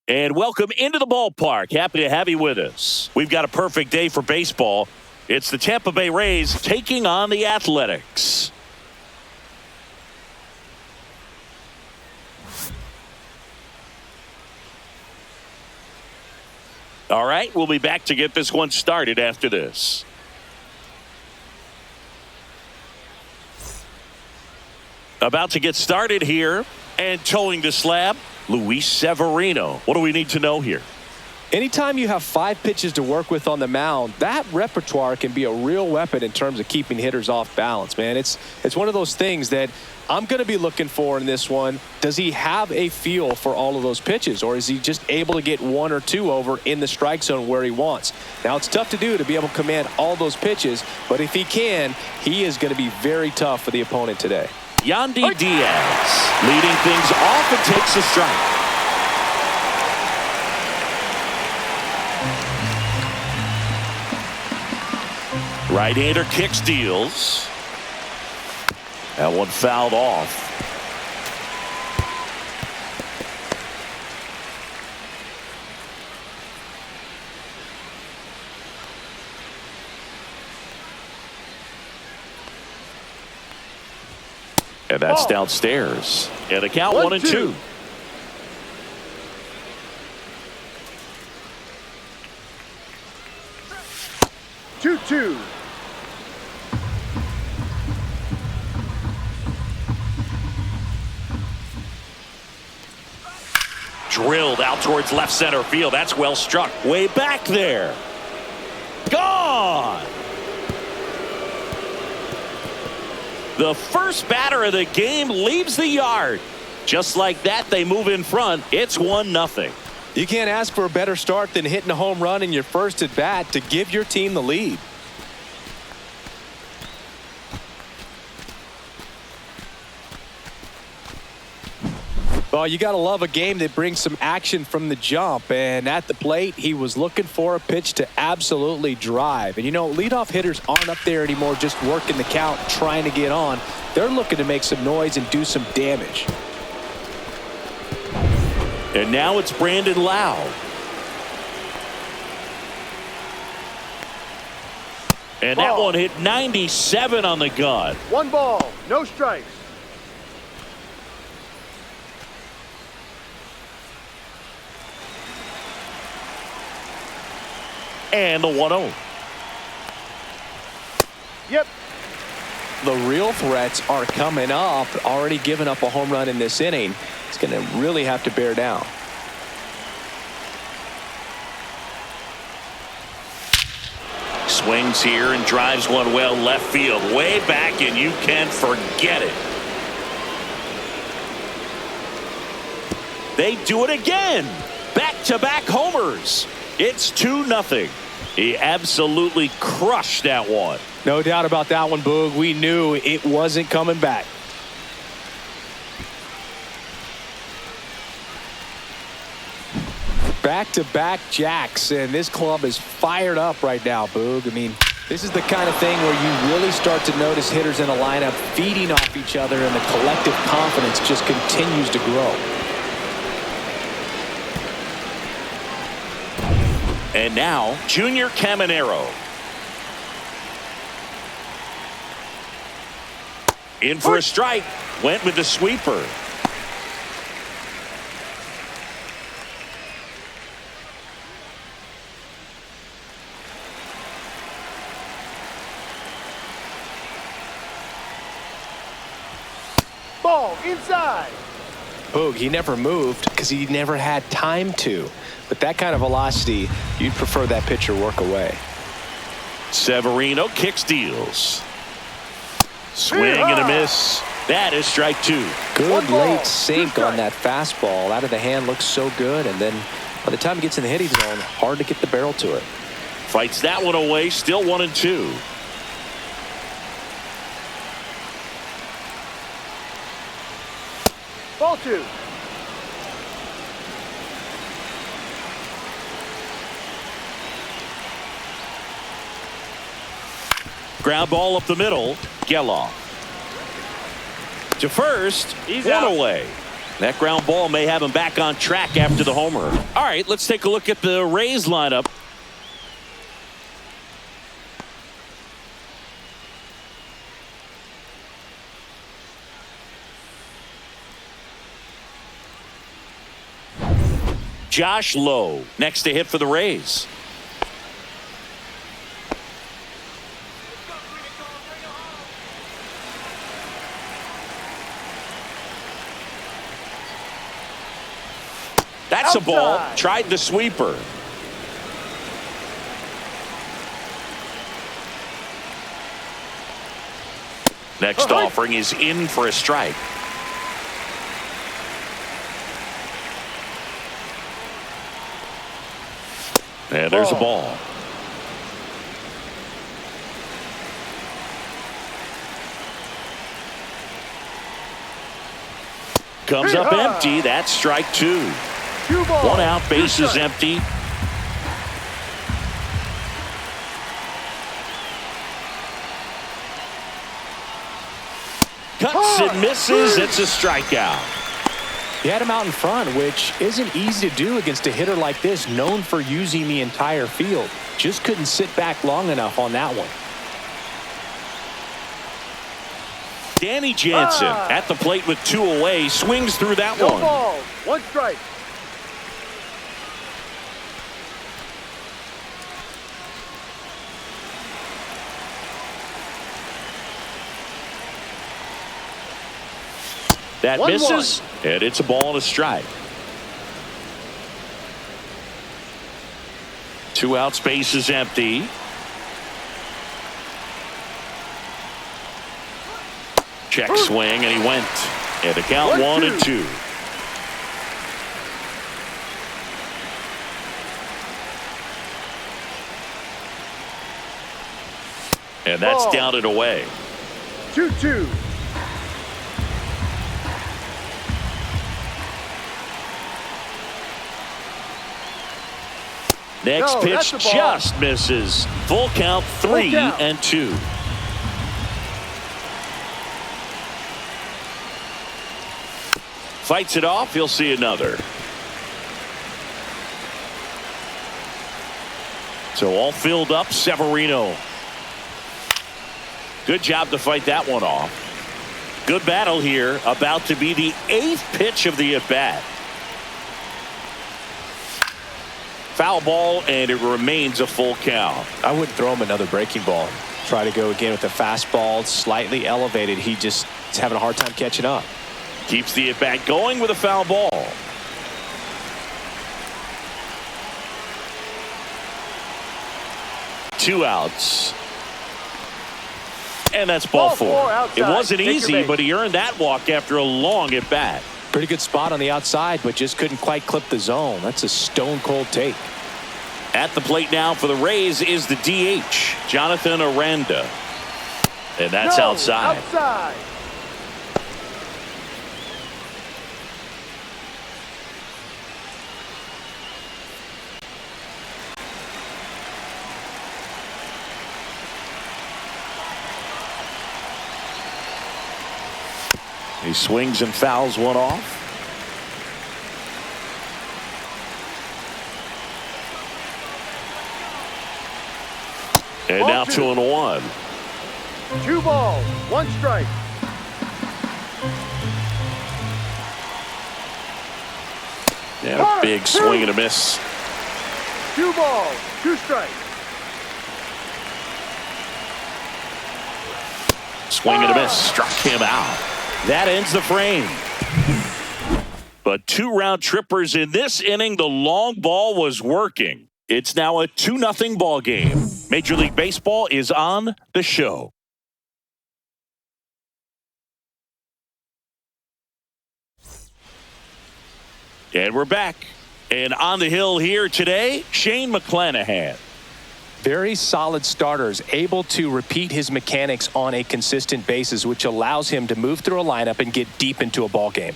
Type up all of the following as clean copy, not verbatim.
And welcome into the ballpark. Happy to have you with us. We've got a perfect day for baseball. It's the Tampa Bay Rays taking on the Athletics. All right, we'll be back to get this one started after this. About to get started here, and towing the slab, Luis Severino. What do we need to know here? Anytime you have 5 pitches to work with on the mound, that repertoire can be a real weapon in terms of keeping hitters off balance, man. It's one of those things that I'm going to be looking for in this one. Does he have a feel for all of those pitches, or is he just able to get 1 or 2 over in the strike zone where he wants? Now, it's tough to do to be able to command all those pitches, but if he can, he is going to be very tough for the opponent today. Yandy Diaz leading things off and takes a strike. Right-hander kicks, deals. That one fouled off. And that's downstairs. And the count 1-2. 2-2. Drilled out towards left center field. That's well struck. Way back there. Gone. The first batter of the game leaves the yard. Just like that, they move in front. It's 1-0. You can't ask for a better start than hitting a home run in your first at bat to give your team the lead. Well, you got to love a game that brings some action from the jump. And at the plate, he was looking for a pitch to absolutely drive. And, you know, leadoff hitters aren't up there anymore just working the count, trying to get on. They're looking to make some noise and do some damage. And now it's Brandon Lau. And that one hit 97 on the gun. 1 ball, no strikes. And the 1-0. Yep. The real threats are coming up. Already given up a home run in this inning. It's going to really have to bear down. Swings here and drives one well left field. Way back, and you can forget it. They do it again. Back-to-back homers. It's 2-0. He absolutely crushed that one. No doubt about that one, Boog. We knew it wasn't coming back. Back-to-back jacks, and this club is fired up right now, Boog. I mean, this is the kind of thing where you really start to notice hitters in a lineup feeding off each other, and the collective confidence just continues to grow. And now, Junior Caminero. In for a strike. Went with the sweeper. Ball inside. Boog, he never moved because he never had time to. But that kind of velocity, you'd prefer that pitcher work away. Severino kicks, deals. Swing and a miss. That is strike 2. Good late sink on that fastball. Out of the hand, looks so good. And then by the time he gets in the hitting zone, hard to get the barrel to it. Fights that one away. Still 1-2. Ball 2. Ground ball up the middle. Geloff to first. He's one away. That ground ball may have him back on track after the homer. All right, let's take a look at the Rays lineup. Josh Lowe next to hit for the Rays. That's a ball. Tried the sweeper. Next offering is in for a strike. And there's a ball. Comes up empty. That's strike two. 1 out, base is empty. Cuts and misses. It's a strikeout. He had him out in front, which isn't easy to do against a hitter like this, known for using the entire field. Just couldn't sit back long enough on that one. Danny Jansen at the plate with 2 away, swings through that one. Ball, 1 strike. That misses, and it's a ball and a strike. 2 outs, base is empty. Check swing, and he went. And the count 1-2. And that's down and away. 2-2. Next pitch just misses. Full count, 3-2. Fights it off. He'll see another. So all filled up. Severino. Good job to fight that one off. Good battle here. About to be the 8th pitch of the at-bat. Foul ball, and it remains a full count. I wouldn't throw him another breaking ball. Try to go again with the fastball, slightly elevated. He just is having a hard time catching up. Keeps the at-bat going with a foul ball. Two outs. And that's ball four. It wasn't easy, but he earned that walk after a long at-bat. Pretty good spot on the outside, but just couldn't quite clip the zone. That's a stone-cold take. At the plate now for the Rays is the DH, Jonathan Aranda. And that's outside. He swings and fouls one off. And now 2-1. 2 balls, 1 strike. And a big swing and a miss. 2 balls, 2 strikes. Swing and a miss. Struck him out. That ends the frame. But 2 round trippers in this inning. The long ball was working. It's now a 2-0 ball game. Major League Baseball is on the show. And we're back. And on the hill here today, Shane McClanahan. Very solid starters, able to repeat his mechanics on a consistent basis, which allows him to move through a lineup and get deep into a ball game.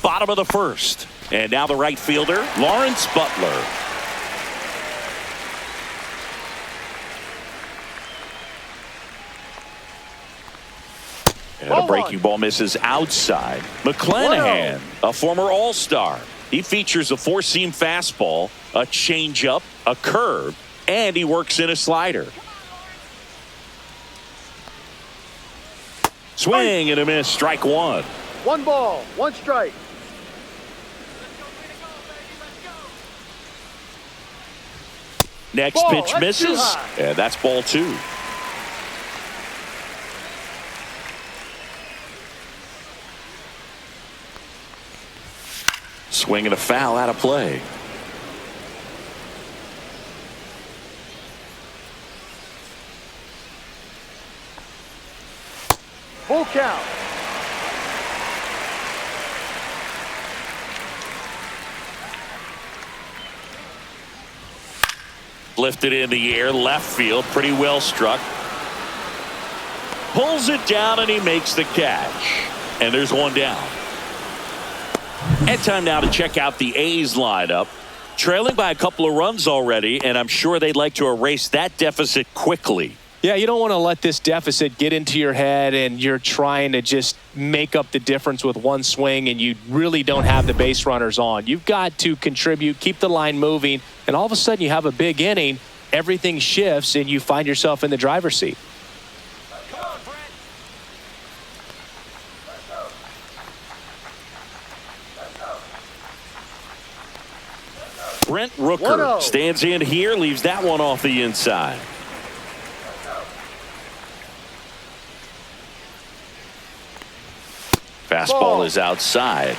Bottom of the first. And now the right fielder, Lawrence Butler. And a breaking ball misses outside. McClanahan, a former All-Star. He features a four-seam fastball, a changeup, a curve, and he works in a slider. Swing and a miss, strike one. 1 ball, 1 strike. Next Ball, pitch that's misses, too high. and that's ball 2. Swing and a foul out of play. Full count. Lifted in the air, left field, pretty well struck. Pulls it down and he makes the catch. And there's one down. And time now to check out the A's lineup. Trailing by a couple of runs already, and I'm sure they'd like to erase that deficit quickly. Yeah, you don't want to let this deficit get into your head and you're trying to just make up the difference with one swing and you really don't have the base runners on. You've got to contribute, keep the line moving, and all of a sudden you have a big inning, everything shifts, and you find yourself in the driver's seat. Brent Rooker stands in here, leaves that one off the inside. Fastball is outside.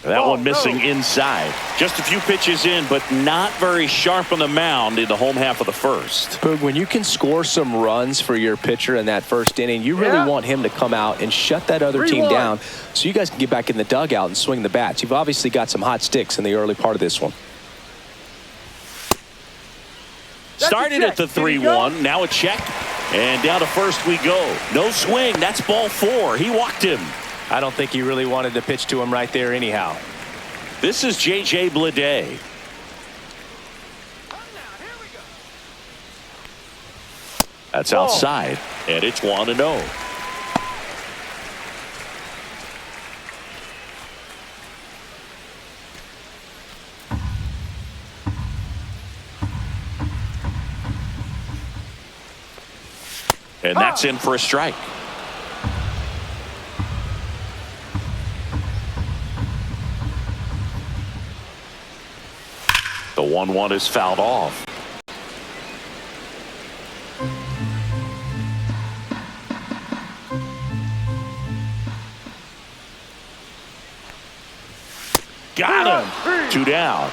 That one missing inside. Just a few pitches in, but not very sharp on the mound in the home half of the first. Boog, when you can score some runs for your pitcher in that first inning, you really want him to come out and shut that other team down so you guys can get back in the dugout and swing the bats. You've obviously got some hot sticks in the early part of this one. Started at the 3-1. Now a check. And down to first we go. No swing. That's ball 4. He walked him. I don't think he really wanted to pitch to him right there anyhow. This is J.J. Bleday. That's outside. And it's 1-0. And that's in for a strike. The 1-1 is fouled off. Got him. 2 down.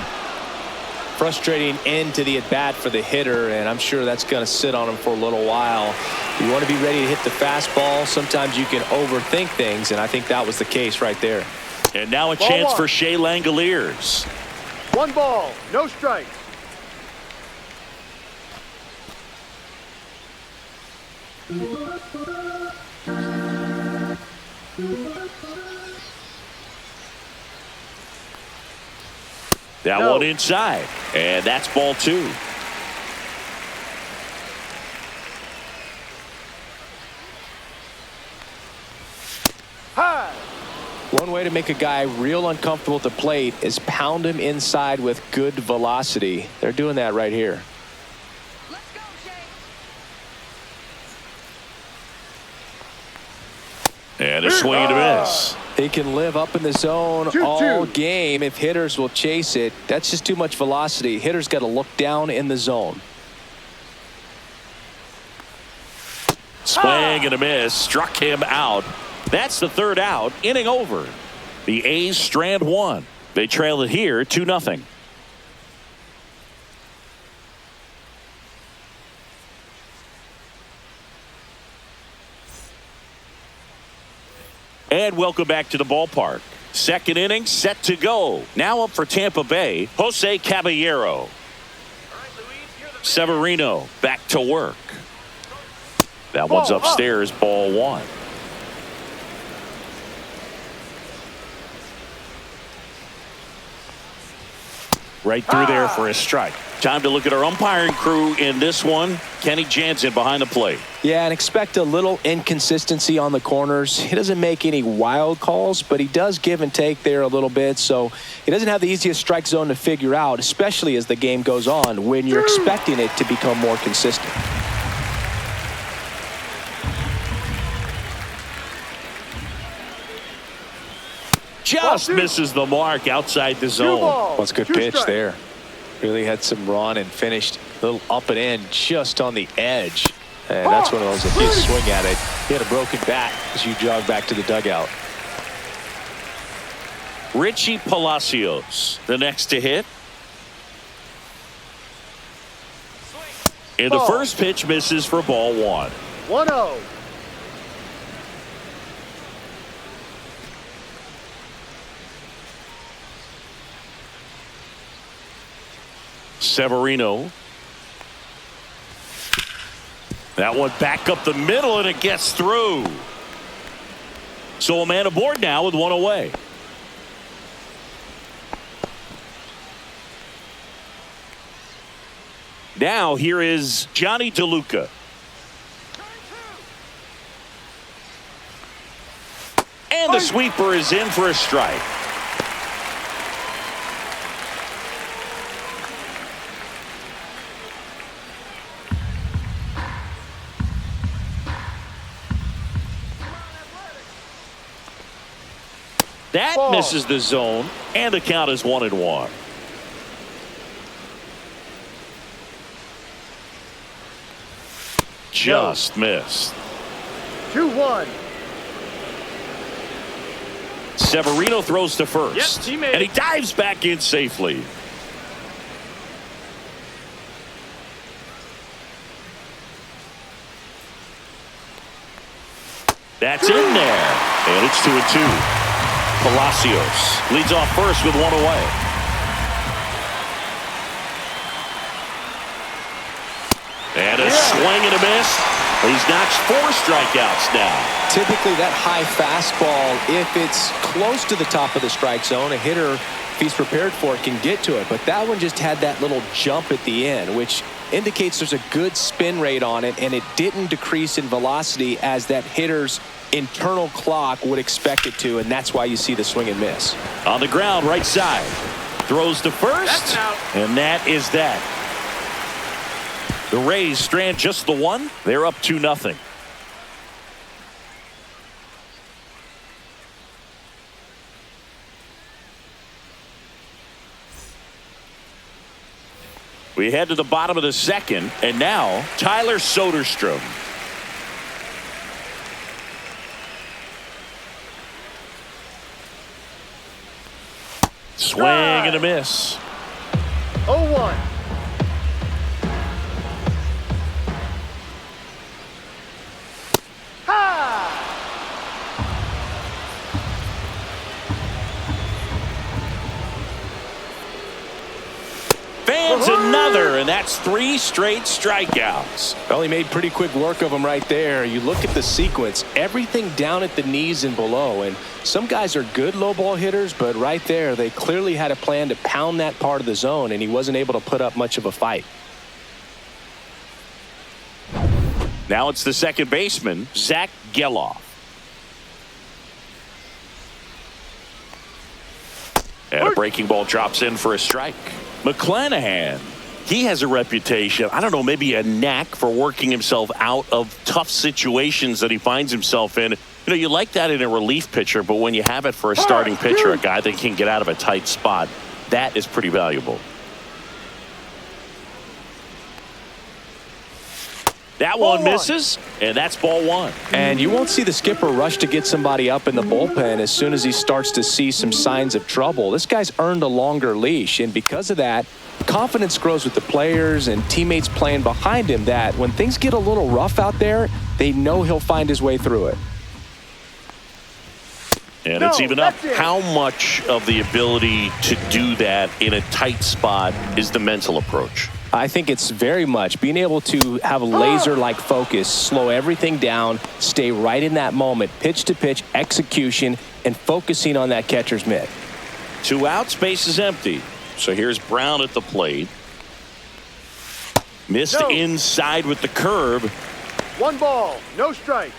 Frustrating end to the at-bat for the hitter, and I'm sure that's going to sit on him for a little while. You want to be ready to hit the fastball. Sometimes you can overthink things, and I think that was the case right there. And now a chance for Shea Langoliers. 1 ball, no strikes. That one inside, and that's ball 2. High. One way to make a guy real uncomfortable at the plate is pound him inside with good velocity. They're doing that right here. Let's go, Shea. And a swing and a miss. He can live up in the zone 2-2. all game if hitters will chase it. That's just too much velocity. Hitters got to look down in the zone. Swing and a miss. Struck him out. That's the 3rd out. Inning over. The A's strand 1. They trail it here 2-0. And welcome back to the ballpark. Second inning set to go. Now up for Tampa Bay, Jose Caballero. Severino back to work. That one's upstairs, ball 1. Right through there for a strike. Time to look at our umpiring crew in this one. Kenny Jansen behind the plate. Yeah, and expect a little inconsistency on the corners. He doesn't make any wild calls, but he does give and take there a little bit. So he doesn't have the easiest strike zone to figure out, especially as the game goes on when you're expecting it to become more consistent. Just misses the mark outside the zone. Well, it's a good pitch there. Really had some run and finished a little up and in just on the edge. And that's one of those, if you swing at it, he had a broken bat as you jog back to the dugout. Richie Palacios, the next to hit. And the first pitch misses for ball one. 1-0. Severino. That one back up the middle, and it gets through. So a man aboard now with one away. Now here is Johnny DeLuca. And the sweeper is in for a strike. That misses the zone, and the count is 1-1. Just missed. 2-1. Severino throws to first. Yep, and he dives back in safely. That's in there. And it's 2-2. Palacios leads off first with one away. And a swing and a miss. He's notched 4 strikeouts now. Typically that high fastball, if it's close to the top of the strike zone, a hitter, if he's prepared for it, can get to it. But that one just had that little jump at the end, which indicates there's a good spin rate on it, and it didn't decrease in velocity as that hitter's internal clock would expect it to, and that's why you see the swing and miss. On the ground, right side. Throws to first, and that is that. The Rays strand just the one. They're up 2-0. We head to the bottom of the second, and now Tyler Soderstrom. Swing and a miss. 0-1. Fans another, and that's 3 straight strikeouts. Well, he made pretty quick work of him right there. You look at the sequence, everything down at the knees and below, and some guys are good low ball hitters, but right there they clearly had a plan to pound that part of the zone, and he wasn't able to put up much of a fight. Now it's the second baseman, Zach Geloff. And a breaking ball drops in for a strike. McClanahan, he has a reputation, I don't know, maybe a knack for working himself out of tough situations that he finds himself in. You know, you like that in a relief pitcher, but when you have it for a starting pitcher, a guy that can get out of a tight spot, that is pretty valuable. That one misses, and that's ball one. And you won't see the skipper rush to get somebody up in the bullpen as soon as he starts to see some signs of trouble. This guy's earned a longer leash, and because of that, confidence grows with the players and teammates playing behind him that when things get a little rough out there, they know he'll find his way through it. And it's even up. How much of the ability to do that in a tight spot is the mental approach? I think it's very much being able to have a laser-like focus, slow everything down, stay right in that moment, pitch to pitch execution, and focusing on that catcher's mitt. 2 outs, base is empty. So here's Brown at the plate. Missed No. inside with the curve. 1 ball, no strikes.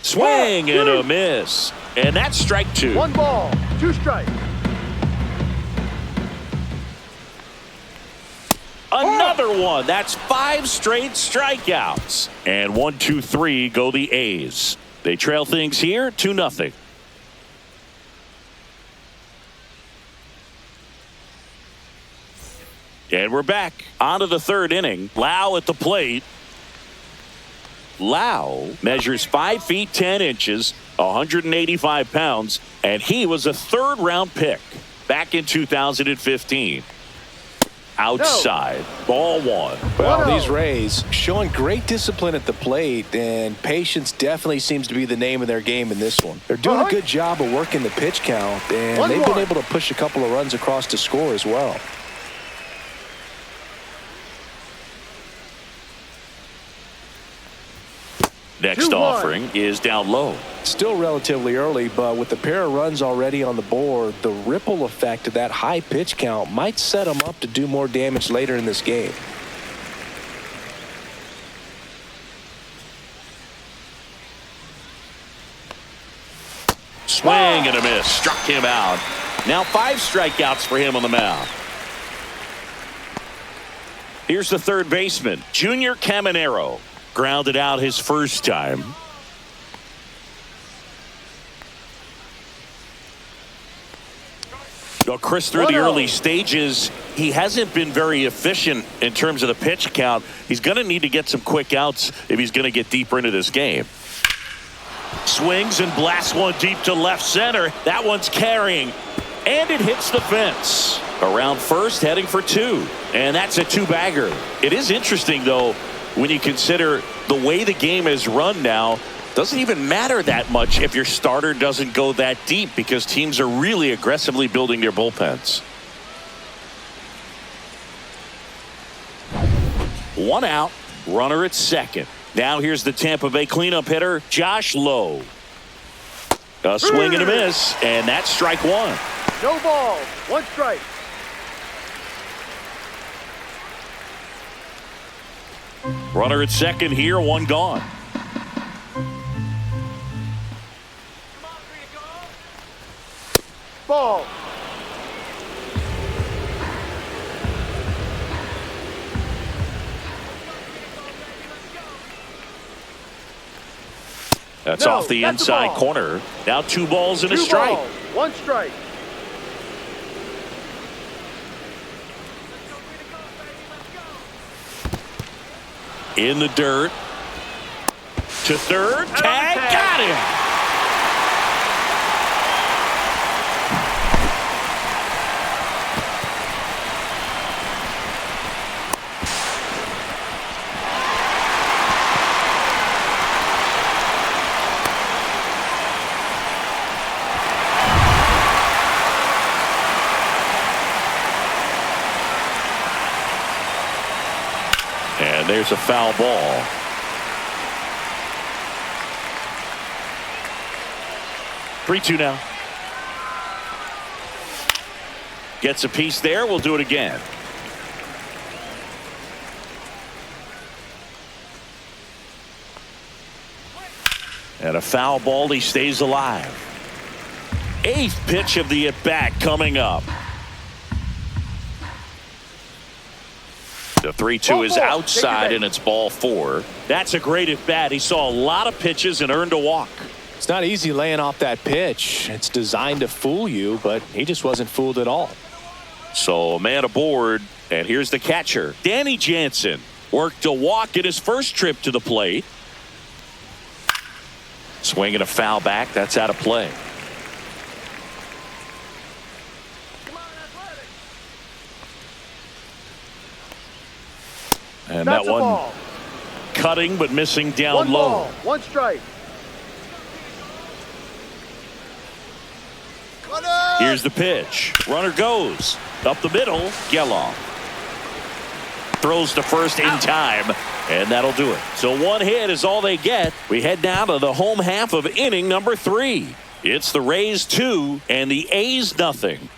Swing and a miss. And that's strike 2. 1 ball, 2 strikes. Another one. That's 5 straight strikeouts. And 1, 2, 3 go the A's. They trail things here 2-0. And we're back onto the 3rd inning. Lau at the plate. Lau measures 5 feet 10 inches, 185 pounds, and he was a 3rd-round pick back in 2015. Outside, ball 1. Well, 1-0. these Rays showing great discipline at the plate, and patience definitely seems to be the name of their game in this one. They're doing a good job of working the pitch count, and they've been 1-1. able to push a couple of runs across to score as well. Next 2-1. offering is down low. Still relatively early, but with the pair of runs already on the board, the ripple effect of that high pitch count might set them up to do more damage later in this game. Swing and a miss. Struck him out. Now 5 strikeouts for him on the mound. Here's the 3rd baseman, Junior Caminero. Grounded out his first time. Well, Chris, through the 1-0. early stages, he hasn't been very efficient in terms of the pitch count. He's going to need to get some quick outs if he's going to get deeper into this game. Swings and blasts one deep to left center. That one's carrying, and it hits the fence. Around first, heading for 2, and that's a 2-bagger. It is interesting, though, when you consider the way the game is run now. Doesn't even matter that much if your starter doesn't go that deep, because teams are really aggressively building their bullpens. 1 out, runner at second. Now here's the Tampa Bay cleanup hitter, Josh Lowe. A swing and a miss, and that's strike 1. No balls, 1 strike. Runner at second here, 1 gone. Ball. That's No, off the that's a inside ball. corner. Now 2 balls and a 2 strike. balls, 1 strike. In the dirt. To third. Tag. Got him. And there's a foul ball. Three-two now. Gets a piece there. We'll do it again. And a foul ball. He stays alive. 8th pitch of the at-bat coming up. The 3-2 is outside, and it's ball 4. That's a great at-bat. He saw a lot of pitches and earned a walk. It's not easy laying off that pitch. It's designed to fool you, but he just wasn't fooled at all. So a man aboard, and here's the catcher. Danny Jansen worked a walk in his first trip to the plate. Swinging a foul back. That's out of play. And That's that one a ball. cutting but missing down One low. ball, one strike. Here's the pitch. Runner goes up the middle. Geloff throws to first in time, and that'll do it. So one hit is all they get. We head now to the home half of inning number 3. It's the Rays 2 and the A's nothing.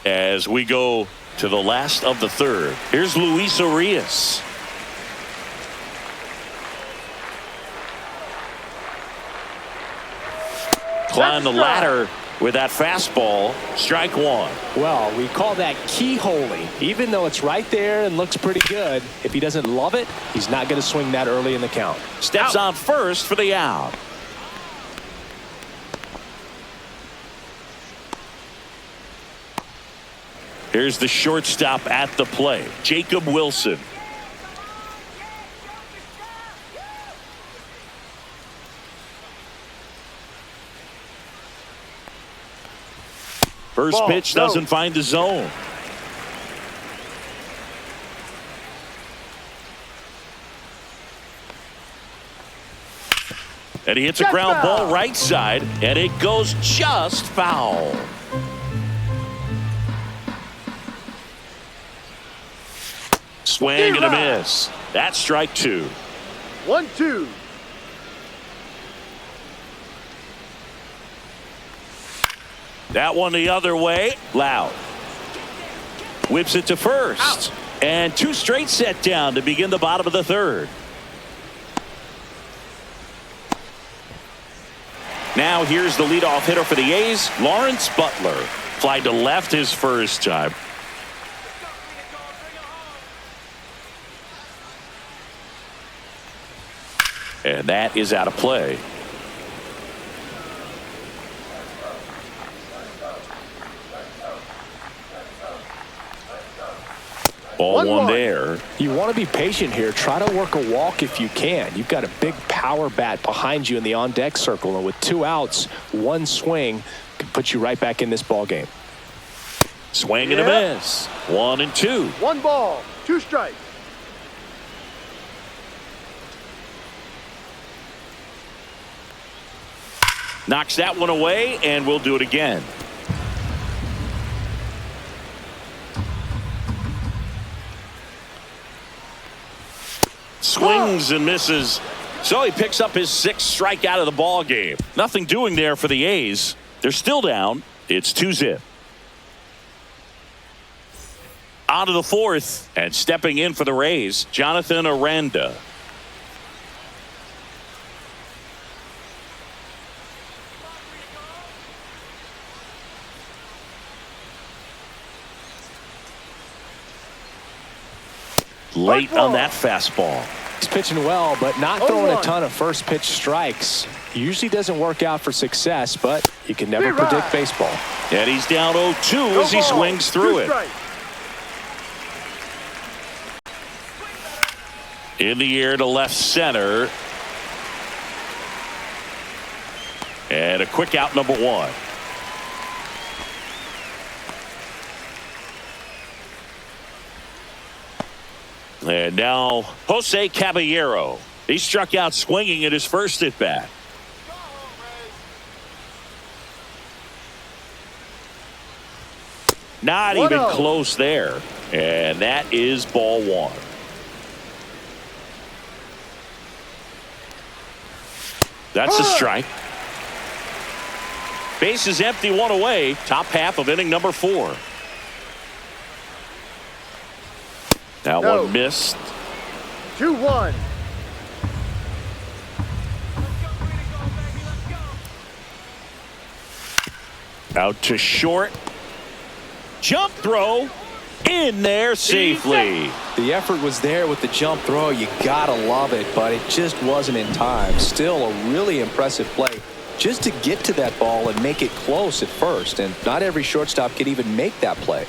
As we go to the last of the third, here's Luis Urias. Climb the ladder with that fastball. Strike one. Well, we call that keyholing. Even though it's right there and looks pretty good, if he doesn't love it, he's not going to swing that early in the count. Steps on first for the out. Here's the shortstop at the plate, Jacob Wilson. First pitch doesn't find the zone. And he hits a ground ball right side, and it goes just foul. Swing and a miss. That's strike 2. 1-2. That one the other way. Loud whips it to first. And 2 straight set down to begin the bottom of the third. Now here's the leadoff hitter for the A's, Lawrence Butler. Fly to left his first time. And that is out of play. Ball one there. You want to be patient here. Try to work a walk if you can. You've got a big power bat behind you in the on-deck circle, and with 2 outs, 1 swing can put you right back in this ball game. Swing and a miss. 1-2. 1 ball, 2 strikes. Knocks that one away, and we'll do it again. Swings and misses. So he picks up his 6th strikeout of the ball game. Nothing doing there for the A's. They're still down. It's 2-zip. On to the 4th, and stepping in for the Rays, Jonathan Aranda. Late on that fastball. He's pitching well, but not throwing a ton of first pitch strikes. Usually doesn't work out for success, but you can never predict baseball. And he's down 0-2 as he swings through it. In the air to left center. And a quick out, number 1. And now Jose Caballero. He struck out swinging at his first at bat. Not even close there. And that is ball 1. That's a strike. Base is empty, 1 away. Top half of inning number 4. That one missed. 2-1. Out to short. Jump throw in there safely. The effort was there with the jump throw. You gotta love it, but it just wasn't in time. Still a really impressive play just to get to that ball and make it close at first, and not every shortstop can even make that play.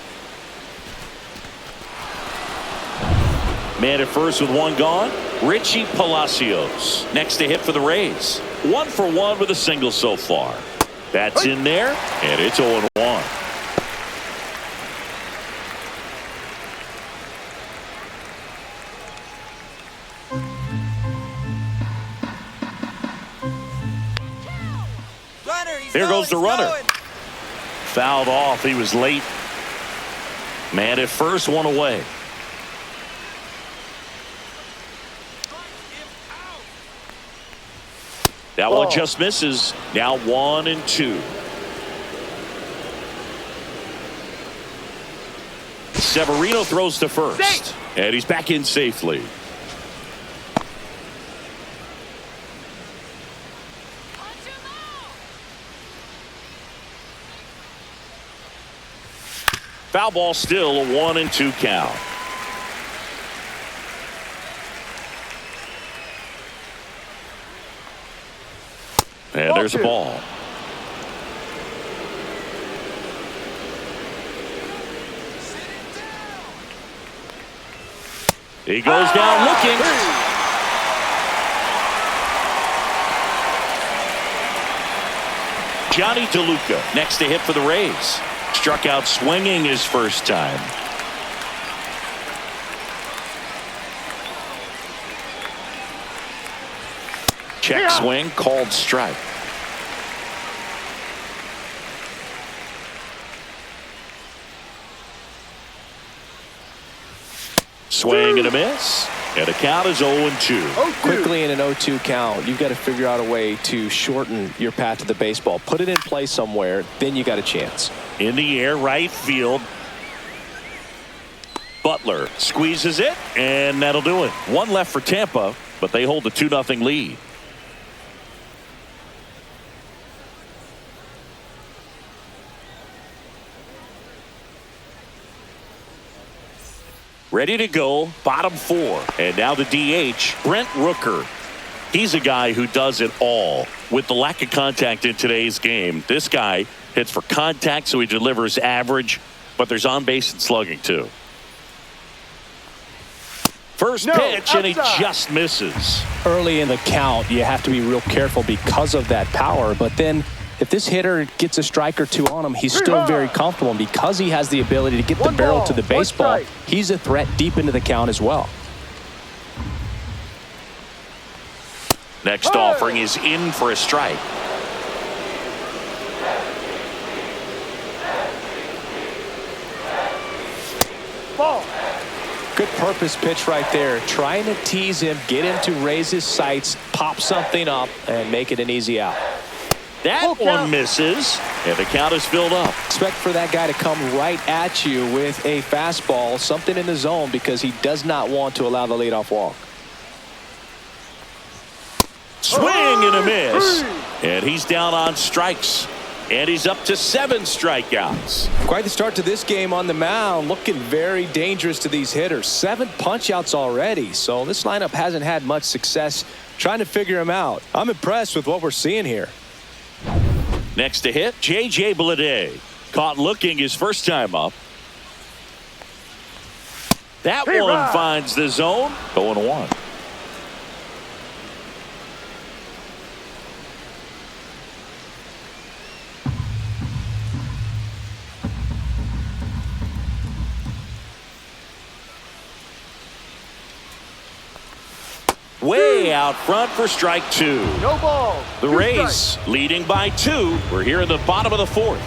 Man at first with 1 gone. Richie Palacios next to hit for the Rays. 1 for 1 with a single so far. That's in there, and it's 0-1. Here goes the runner. Fouled off. He was late. Man at first, one away. That one just misses. Now 1-2. Severino throws to first. And he's back in safely. Foul ball still, a 1-2 count. And there's a ball. He goes down looking. Johnny DeLuca next to hit for the Rays. Struck out swinging his first time. Check swing, called strike. Swing and a miss. And the count is 0-2. Quickly in an 0-2 count, you've got to figure out a way to shorten your path to the baseball. Put it in play somewhere, then you got a chance. In the air, right field. Butler squeezes it, and that'll do it. One left for Tampa, but they hold a 2-0 lead. Ready to go, bottom four. And now the DH, Brent Rooker. He's a guy who does it all. With the lack of contact in today's game, this guy hits for contact, so he delivers average, but there's on base and slugging too. First pitch, and he just misses. Early in the count, you have to be real careful because of that power, but then if this hitter gets a strike or two on him, he's still very comfortable. And because he has the ability to get the barrel to the baseball, he's a threat deep into the count as well. Next offering is in for a strike. Ball. Good purpose pitch right there. Trying to tease him, get him to raise his sights, pop something up, and make it an easy out. That one misses, and the count is filled up. Expect for that guy to come right at you with a fastball, something in the zone, because he does not want to allow the leadoff walk. Swing and a miss, and he's down on strikes, and he's up to 7 strikeouts. Quite the start to this game on the mound, looking very dangerous to these hitters. 7 punch-outs already, so this lineup hasn't had much success trying to figure him out. I'm impressed with what we're seeing here. Next to hit, J.J. Bleday. Caught looking his first time up. That one finds the zone. 0-1. Way out front for strike 2. No ball. The Rays leading by 2. We're here in the bottom of the 4th.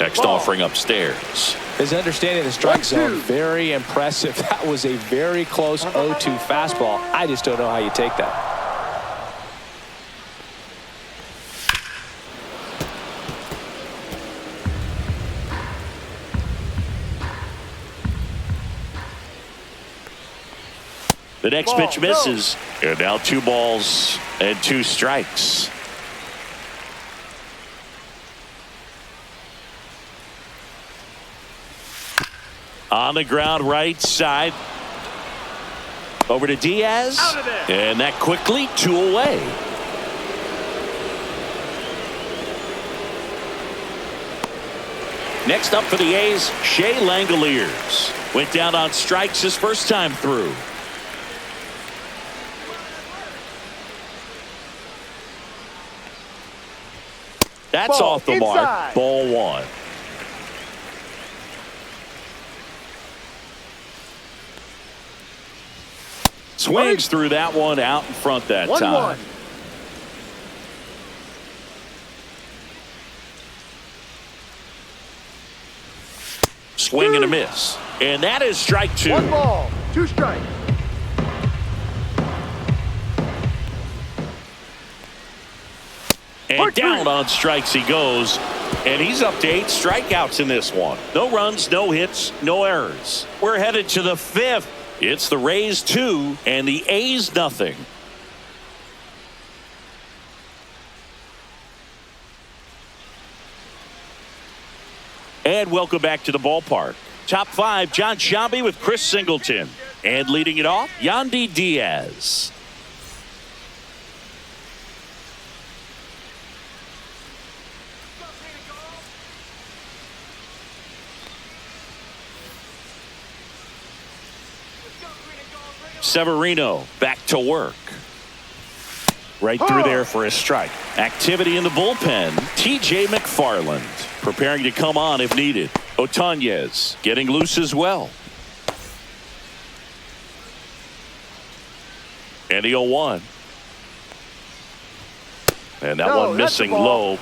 Next offering upstairs. His understanding of the strike zone, very impressive. That was a very close 0-2 fastball. I just don't know how you take that. The next pitch misses. And now 2 balls and 2 strikes. On the ground, right side. Over to Diaz. And that quickly 2 away. Next up for the A's, Shea Langoliers. Went down on strikes his first time through. That's off the mark. Ball 1. Swings through that one out in front that time. Swing and a miss. And that is strike 2. 1 ball, 2 strikes. And down on strikes he goes. And he's up to 8 strikeouts in this one. No runs, no hits, no errors. We're headed to the 5th. It's the Rays 2 and the A's nothing. And welcome back to the ballpark. Top 5, John Sciambi with Chris Singleton. And leading it off, Yandy Diaz. Severino back to work. Right through there for a strike. Activity in the bullpen. TJ McFarland preparing to come on if needed. Otañez getting loose as well. And the 0-1. And that one missing low.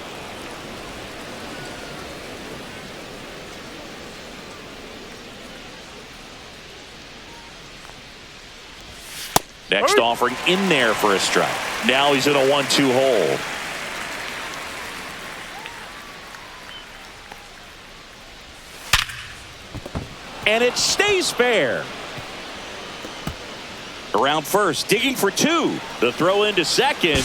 Next offering in there for a strike. Now he's in a 1-2 hole. And it stays fair. Around first, digging for 2. The throw into second.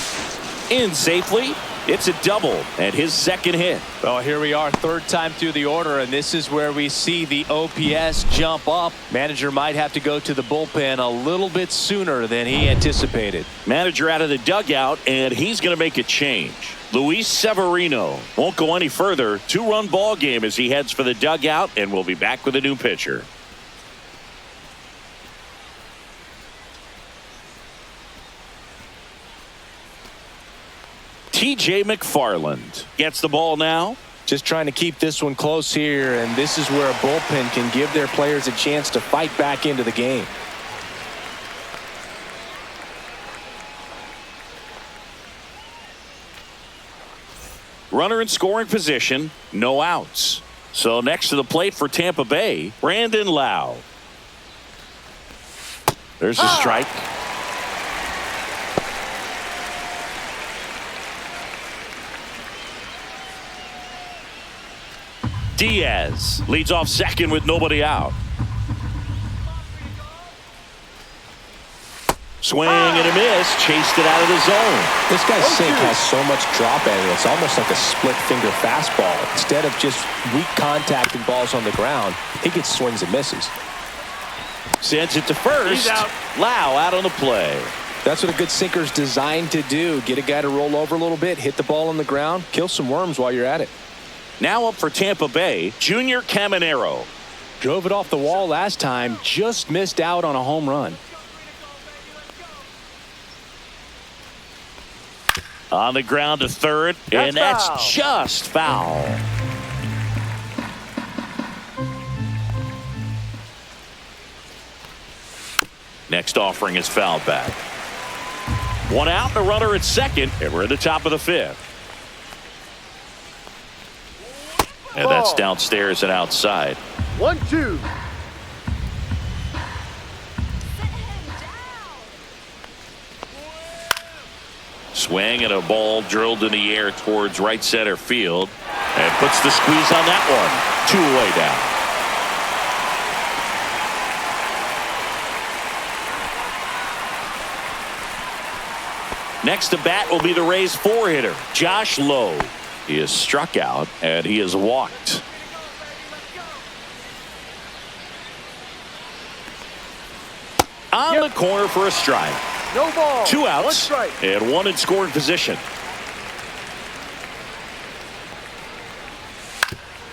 In safely. It's a double and his second hit. Well, here we are, 3rd time through the order, and this is where we see the OPS jump up. Manager might have to go to the bullpen a little bit sooner than he anticipated. Manager out of the dugout, and he's going to make a change. Luis Severino won't go any further. 2-run ball game as he heads for the dugout, and we'll be back with a new pitcher. TJ McFarland gets the ball now. Just trying to keep this one close here, and this is where a bullpen can give their players a chance to fight back into the game. Runner in scoring position, no outs. So next to the plate for Tampa Bay, Brandon Lau. There's a strike. Diaz leads off second with nobody out. Swing and a miss. Chased it out of the zone. This guy's sink has so much drop at it. It's almost like a split finger fastball. Instead of just weak contact and balls on the ground, he gets swings and misses. Sends it to first. He's out. Lau out on the play. That's what a good sinker's designed to do. Get a guy to roll over a little bit, hit the ball on the ground, kill some worms while you're at it. Now up for Tampa Bay, Junior Caminero. Drove it off the wall last time, just missed out on a home run. On the ground to third, and that's foul. just foul. Next offering is fouled back. 1 out, the runner at second, and we're at the top of the 5th. And that's downstairs and outside. 1-2. Swing and a ball drilled in the air towards right center field. And puts the squeeze on that one. 2 away down. Next to bat will be the Rays 4-hitter, Josh Lowe. He is struck out and he is walked. On the corner for a strike. No ball. 2 outs 1 strike. and 1 in scoring position.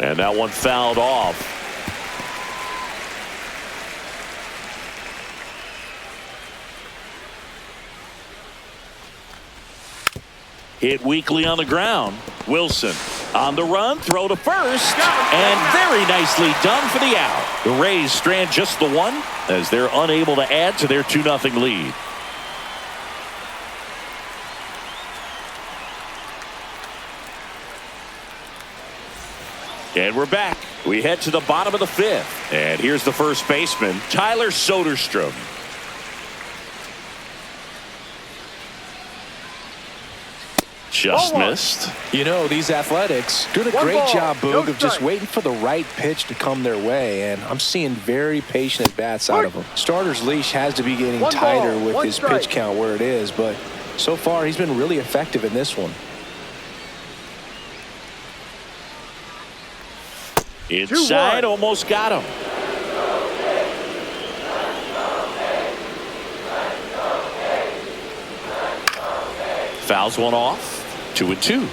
And that one fouled off. Hit weakly on the ground. Wilson on the run, throw to first, and very nicely done for the out. The Rays strand just the 1 as they're unable to add to their 2-0 lead. And we're back. We head to the bottom of the fifth. And here's the first baseman, Tyler Soderstrom. Just missed. You know, these Athletics doing a great job, Boog, of just waiting for the right pitch to come their way, and I'm seeing very patient at-bats out of them. Starter's leash has to be getting tighter with his pitch count where it is, but so far he's been really effective in this one. Inside, almost got him. Fouls one off. 2-2.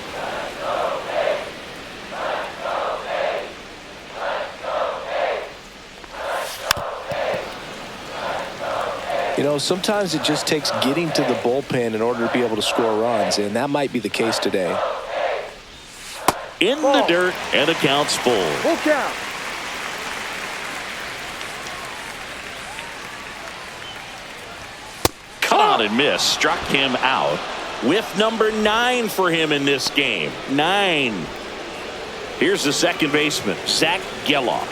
You know, sometimes it just takes getting to the bullpen in order to be able to score runs, and that might be the case today. In the dirt, and the count's full. Full count. Cut on and miss. Struck him out. With number 9 for him in this game. 9. Here's the second baseman, Zach Geloff.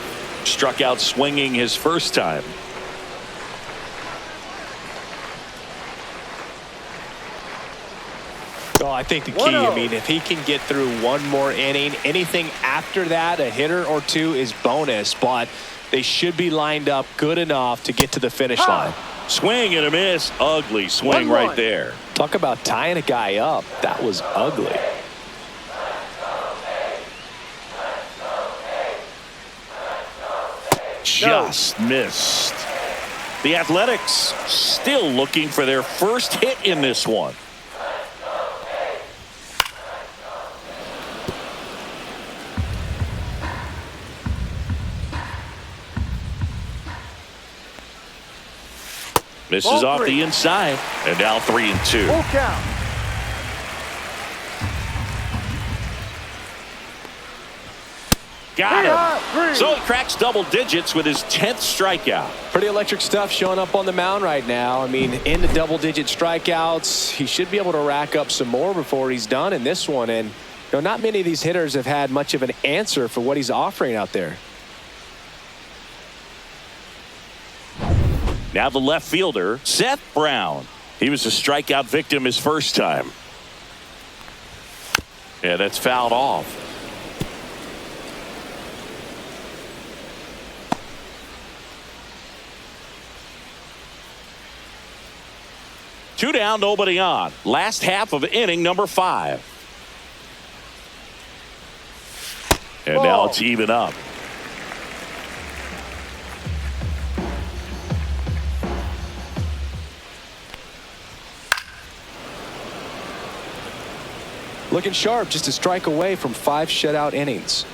Struck out swinging his first time. Oh, I think the key, I mean, if he can get through one more inning, anything after that, a hitter or two is bonus, but they should be lined up good enough to get to the finish line. Swing and a miss. Ugly swing right there. Talk about tying a guy up. That was ugly. Just missed. The Athletics still looking for their first hit in this one. Misses off the inside, and now 3-2. Full count. Got him. So he cracks double digits with his 10th strikeout. Pretty electric stuff showing up on the mound right now. I mean, into double-digit strikeouts. He should be able to rack up some more before he's done in this one. And, you know, not many of these hitters have had much of an answer for what he's offering out there. Now the left fielder, Seth Brown. He was a strikeout victim his first time. Yeah, that's fouled off. Two down, nobody on. Last half of inning number 5. And now it's even up. Looking sharp, just a strike away from 5 shutout innings.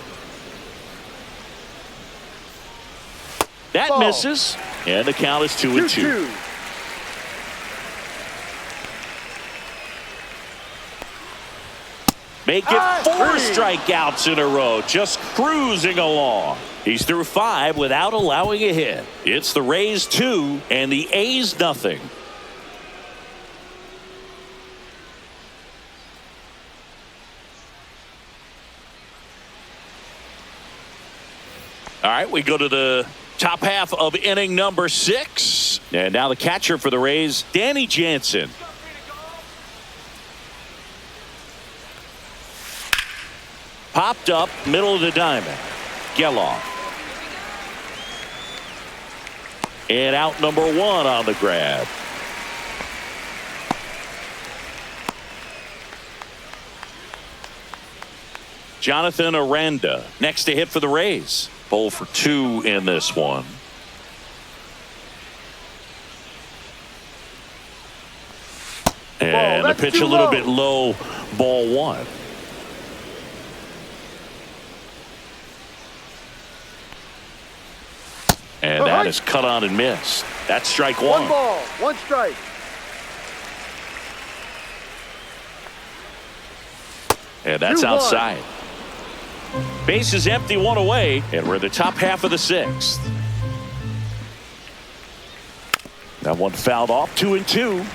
That misses, and the count is 2-2. Make it 4 strikeouts in a row, just cruising along. He's through 5 without allowing a hit. It's the Rays 2 and the A's nothing. All right, we go to the top half of inning number 6. And now the catcher for the Rays, Danny Jansen. Popped up, middle of the diamond. Geloff. And out number 1 on the grab. Jonathan Aranda next to hit for the Rays. 0 for 2 in this one. And the pitch a little bit low, ball 1. And that is cut on and missed. That's strike 1. 1 ball, 1 strike. And that's outside. Base is empty, 1 away, and we're in the top half of the 6th. That one fouled off, 2-2.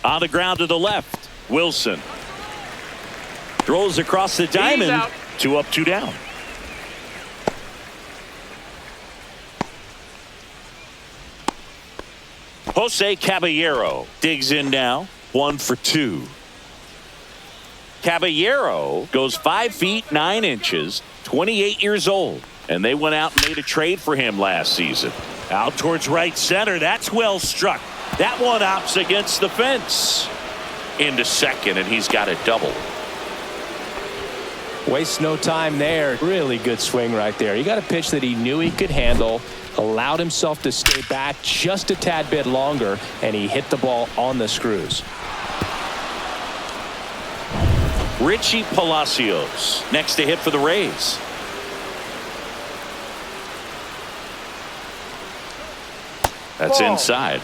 On the ground to the left. Wilson throws across the diamond. 2 up, 2 down. Jose Caballero digs in now. 1 for 2. Caballero goes 5 feet 9 inches, 28 years old, and they went out and made a trade for him last season. Out towards right center. That's well struck. That one opts against the fence. Into second, and he's got a double. Wastes no time there. Really good swing right there. He got a pitch that he knew he could handle, allowed himself to stay back just a tad bit longer, and he hit the ball on the screws. Richie Palacios next to hit for the Rays. That's Ball. inside.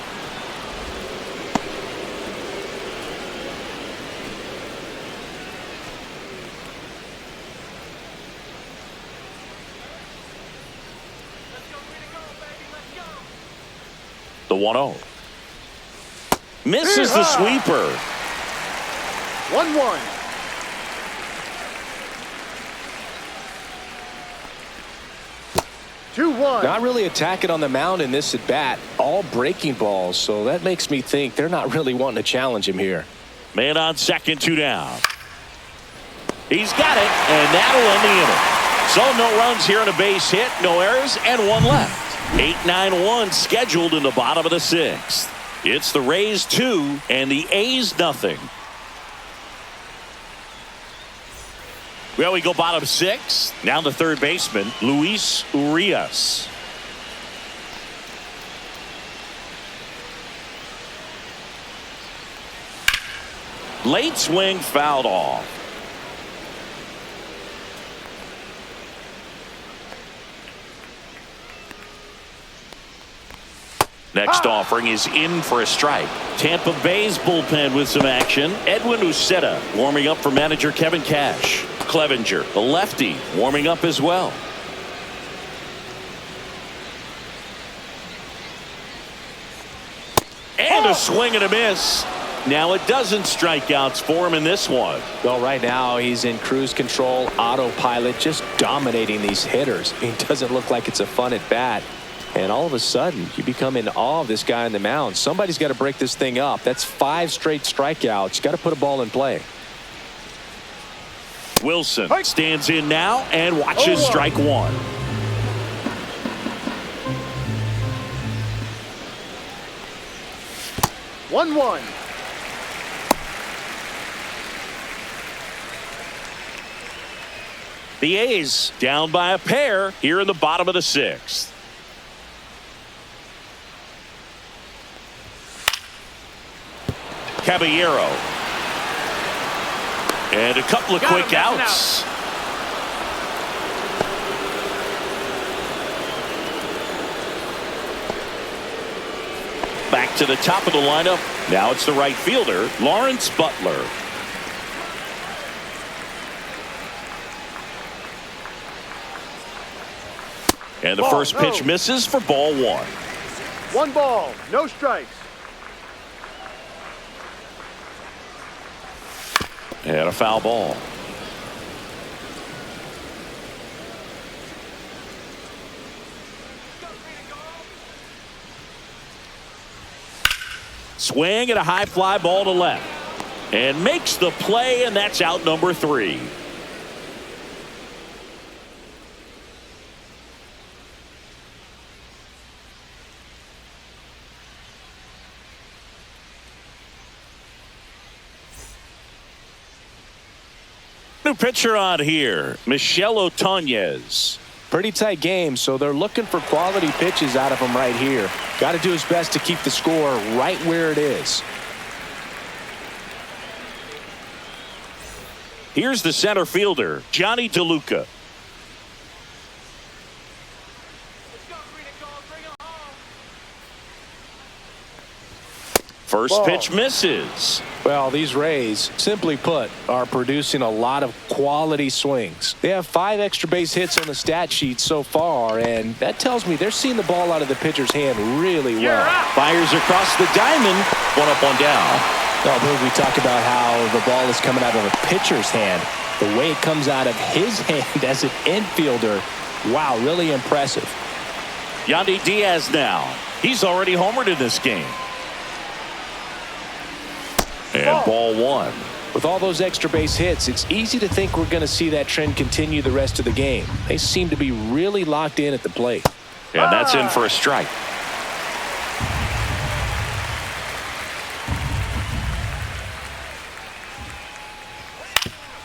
The 1-0. Misses the sweeper. 1-1. Not really attacking on the mound in this at bat. All breaking balls, so that makes me think they're not really wanting to challenge him here. Man on second, 2 down. He's got it, and that'll end the inning. So no runs here on a base hit, no errors, and 1 left. 8-9-1 scheduled in the bottom of the 6th. It's the Rays 2 and the A's nothing. Well, we go bottom 6. Now the third baseman, Luis Urias. Late swing fouled off. Next offering is in for a strike. Tampa Bay's bullpen with some action. Edwin Uceta warming up for manager Kevin Cash. Clevenger, the lefty, warming up as well. And a swing and a miss. Now a dozen strikeouts for him in this one. Well, right now he's in cruise control, autopilot, just dominating these hitters. It doesn't look like it's a fun at bat. And all of a sudden, you become in awe of this guy on the mound. Somebody's got to break this thing up. That's 5 straight strikeouts. Got to put a ball in play. Wilson stands in now and watches strike 1. One. The A's down by a pair here in the bottom of the 6th. Caballero. And a couple of quick outs. Back to the top of the lineup. Now it's the right fielder, Lawrence Butler. And the first pitch misses for ball 1. 1 ball, no strikes. And a foul ball. Swing and a high fly ball to left. And makes the play, and that's out number 3. New pitcher on here, Michel Otoñez. Pretty tight game, so they're looking for quality pitches out of him right here. Got to do his best to keep the score right where it is. Here's the center fielder, Johnny DeLuca. First pitch misses. Well, these Rays, simply put, are producing a lot of quality swings. They have 5 extra base hits on the stat sheet so far, and that tells me they're seeing the ball out of the pitcher's hand really well. Fires across the diamond. 1 up, 1 down. Oh, Boog, we talk about how the ball is coming out of a pitcher's hand. The way it comes out of his hand as an infielder, wow, really impressive. Yandy Diaz now. He's already homered in this game. And ball one. With all those extra base hits, it's easy to think we're going to see that trend continue the rest of the game. They seem to be really locked in at the plate. And that's in for a strike.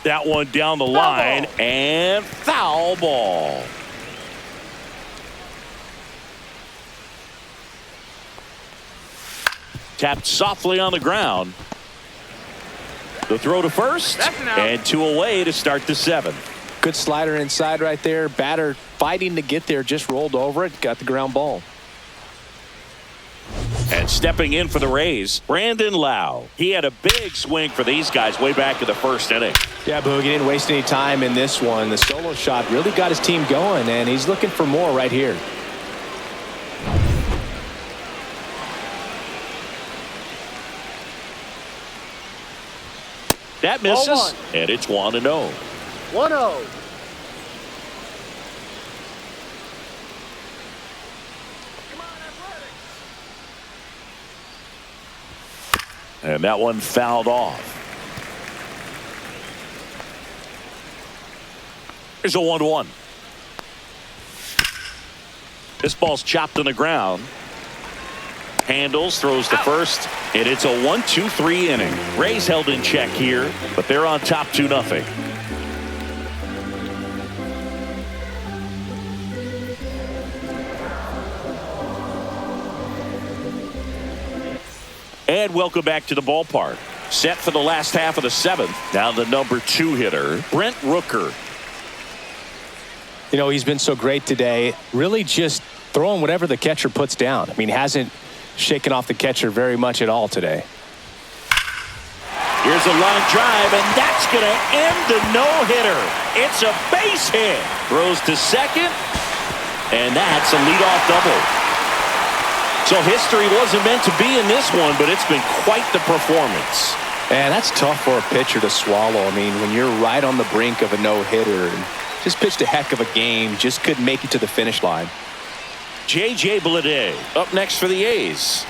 That one down the line and foul ball. Tapped softly on the ground. The throw to first and 2 away to start the 7th. Good slider inside right there. Batter fighting to get there, just rolled over it, got the ground ball. And stepping in for the Rays, Brandon Lau. He had a big swing for these guys way back in the first inning. Yeah, Boog, he didn't waste any time in this one. The solo shot really got his team going, and he's looking for more right here. That misses, and it's 1-0. 1-0. And that one fouled off. Here's a 1-1. This ball's chopped on the ground. Handles, throws to first, and it's a 1-2-3 inning. Rays held in check here, but they're on top 2-0. And welcome back to the ballpark. Set for the last half of the 7th. Now the number 2 hitter, Brent Rooker. You know, he's been so great today. Really just throwing whatever the catcher puts down. I mean, hasn't shaken off the catcher very much at all today. Here's a line drive, and that's going to end the no-hitter. It's a base hit. Throws to second, and that's a leadoff double. So history wasn't meant to be in this one, but it's been quite the performance. And that's tough for a pitcher to swallow. I mean, when you're right on the brink of a no-hitter and just pitched a heck of a game, just couldn't make it to the finish line. J.J. Bleday up next for the A's.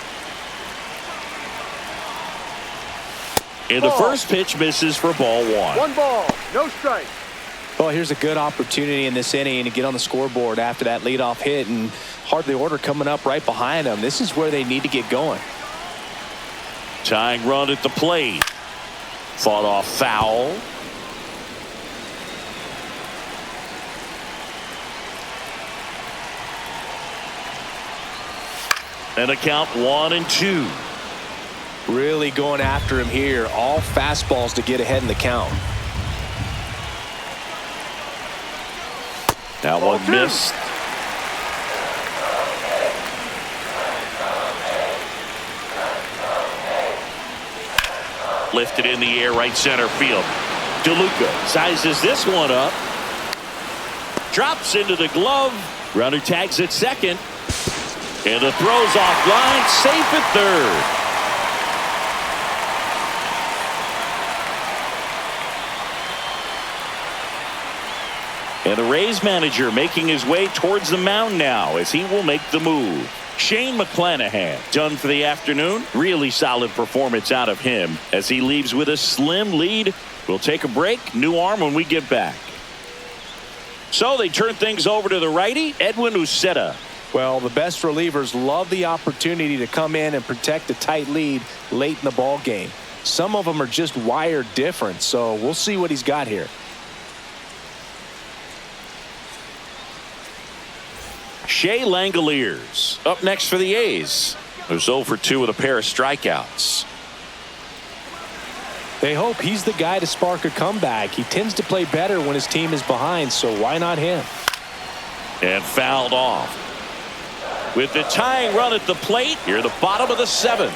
And the first pitch misses for ball 1. 1 ball, no strike. Well, here's a good opportunity in this inning to get on the scoreboard after that leadoff hit, and hardly order coming up right behind them. This is where they need to get going. Tying run at the plate. Fought off foul. And a count 1-2. Really going after him here. All fastballs to get ahead in the count. That one missed. Lifted in the air, right center field. DeLuca sizes this one up. Drops into the glove. Runner tags at second. And the throw's offline, safe at third. And the Rays manager making his way towards the mound now as he will make the move. Shane McClanahan done for the afternoon. Really solid performance out of him as he leaves with a slim lead. We'll take a break. New arm when we get back. So they turn things over to the righty, Edwin Uceta. Well, the best relievers love the opportunity to come in and protect a tight lead late in the ball game. Some of them are just wired different, so we'll see what he's got here. Shea Langoliers up next for the A's, who's 0 for 2 with a pair of strikeouts. They hope he's the guy to spark a comeback. He tends to play better when his team is behind, so why not him? And fouled off. With the tying run at the plate, here the bottom of the 7th.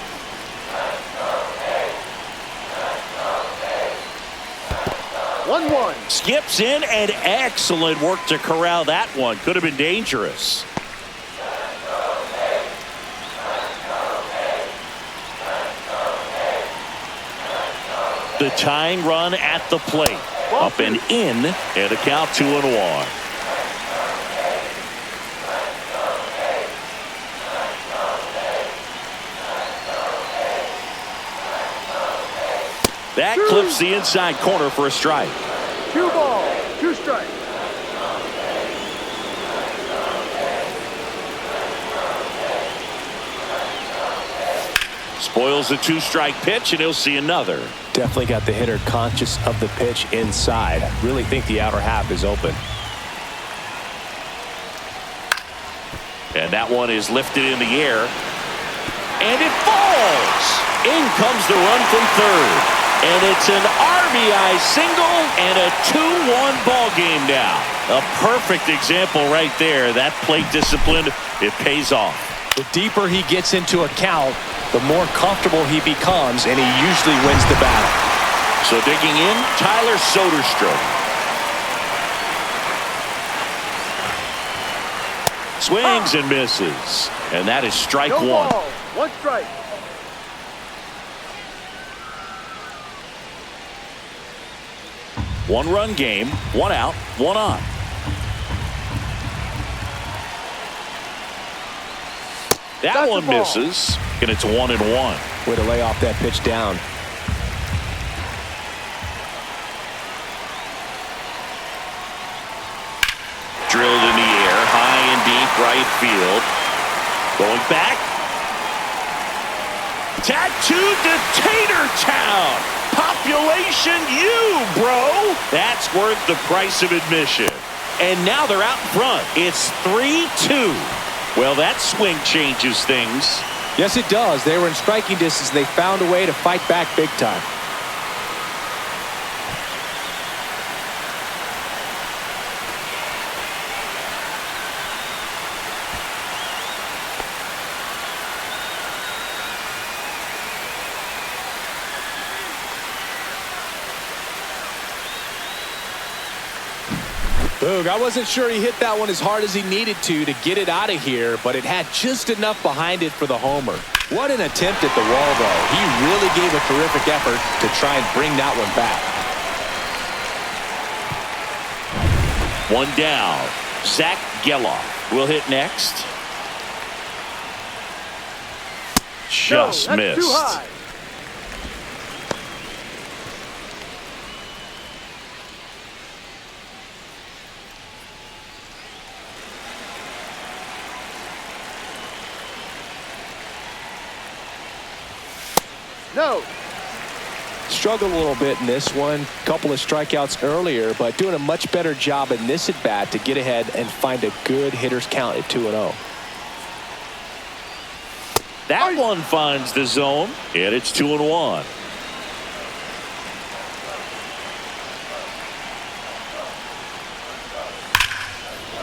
One one. Skips in, and excellent work to corral that one. Could have been dangerous. The tying run at the plate. Up and in, and a count 2-1. That clips the inside corner for a strike. 2 balls, 2 strikes. Spoils the 2-strike pitch, and he'll see another. Definitely got the hitter conscious of the pitch inside. Really think the outer half is open. And that one is lifted in the air. And it falls. In comes the run from third. And it's an RBI single and a 2-1 ball game now. A perfect example right there. That plate discipline, it pays off. The deeper he gets into a count, the more comfortable he becomes, and he usually wins the battle. So digging in, Tyler Soderstrom. Swings and misses. And that is strike No 1. ball, 1 strike. One-run game, 1 out, 1 on. That That's one the ball. misses, and it's 1-1. Way to lay off that pitch down. Drilled in the air, high and deep right field. Going back. Tattooed to Tater Town. Population you, bro. That's worth the price of admission. And now they're out in front. It's 3-2. Well, that swing changes things. Yes, it does. They were in striking distance, and they found a way to fight back big time. Boog, I wasn't sure he hit that one as hard as he needed to get it out of here, but it had just enough behind it for the homer. What an attempt at the wall, though. He really gave a terrific effort to try and bring that one back. One down. Zach Geloff will hit next. Just No, that's missed. too high. No. Struggled a little bit in this one. Couple of strikeouts earlier, but doing a much better job in this at-bat to get ahead and find a good hitter's count at 2-0. That one finds the zone, and it's 2-1.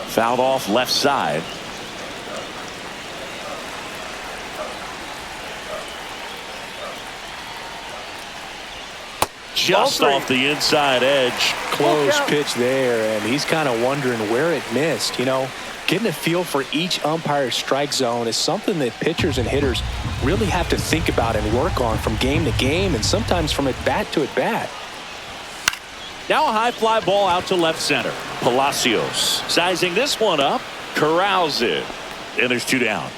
Fouled off left side. Just off the inside edge. Close pitch there, and he's kind of wondering where it missed. You know, getting a feel for each umpire's strike zone is something that pitchers and hitters really have to think about and work on from game to game, and sometimes from at-bat to at-bat. Now a high fly ball out to left center. Palacios sizing this one up, corrals it, and there's 2 down.